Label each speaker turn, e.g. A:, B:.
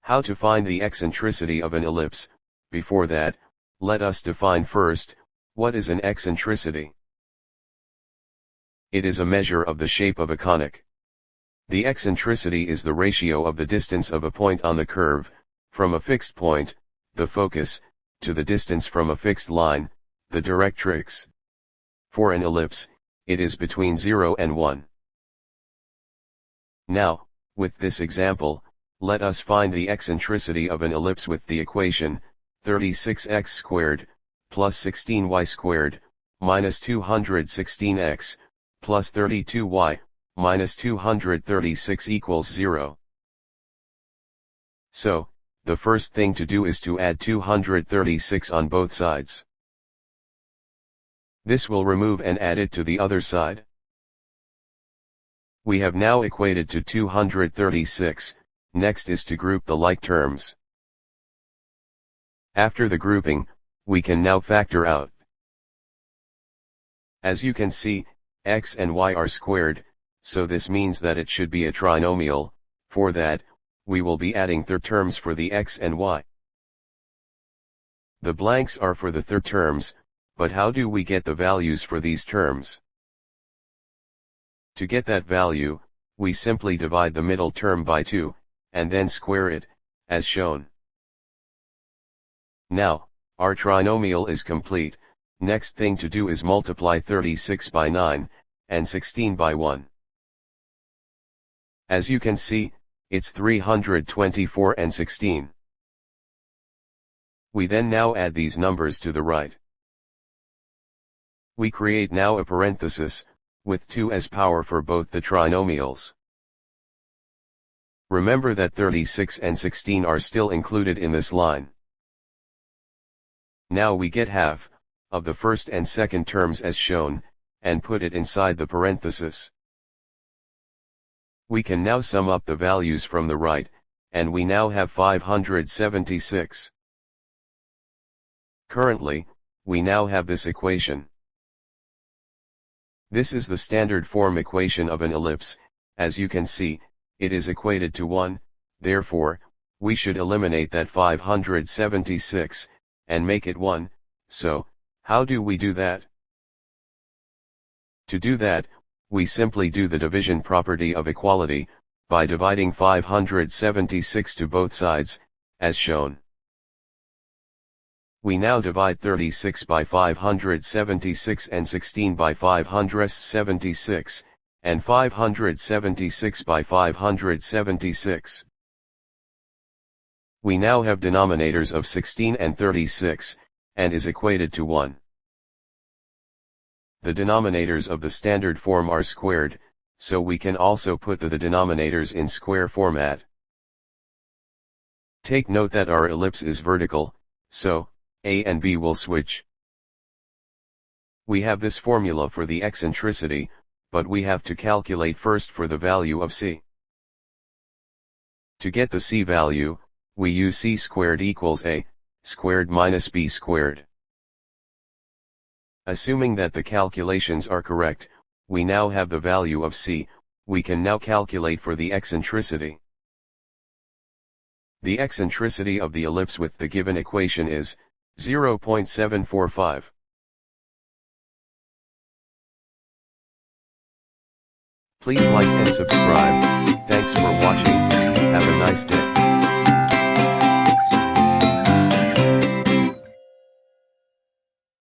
A: How to find the eccentricity of an ellipse. Before that, let us define first, what is an eccentricity? It is a measure of the shape of a conic. The eccentricity is the ratio of the distance of a point on the curve, from a fixed point, the focus, to the distance from a fixed line, the directrix. For an ellipse, it is between 0 and 1. Now, with this example, let us find the eccentricity of an ellipse with the equation, 36x squared, plus 16y squared, minus 216x, plus 32y, minus 236 equals 0. So, the first thing to do is to add 236 on both sides. This will remove and add it to the other side. We have now equated to 236, next is to group the like terms. After the grouping, we can now factor out. As you can see, x and y are squared, so this means that it should be a trinomial. For that, we will be adding third terms for the x and y. The blanks are for the third terms, but how do we get the values for these terms? To get that value, we simply divide the middle term by 2, and then square it, as shown. Now, our trinomial is complete. Next thing to do is multiply 36 by 9, and 16 by 1. As you can see, it's 324 and 16. We then now add these numbers to the right. We create now a parenthesis, with 2 as power for both the trinomials. Remember that 36 and 16 are still included in this line. Now we get half of the first and second terms as shown, and put it inside the parenthesis. We can now sum up the values from the right, and we now have 576. Currently, we now have this equation. This is the standard form equation of an ellipse. As you can see, it is equated to 1, therefore, we should eliminate that 576, and make it 1, so, how do we do that? To do that, we simply do the division property of equality, by dividing 576 to both sides, as shown. We now divide 36 by 576 and 16 by 576, and 576 by 576. We now have denominators of 16 and 36, and is equated to 1. The denominators of the standard form are squared, so we can also put the denominators in square format. Take note that our ellipse is vertical, so A and B will switch. We have this formula for the eccentricity, but we have to calculate first for the value of C. To get the C value, we use C squared equals A squared minus B squared. Assuming that the calculations are correct, we now have the value of C. We can now calculate for the eccentricity. The eccentricity of the ellipse with the given equation is 0.745. Please like and subscribe. Thanks for watching. Have a nice day.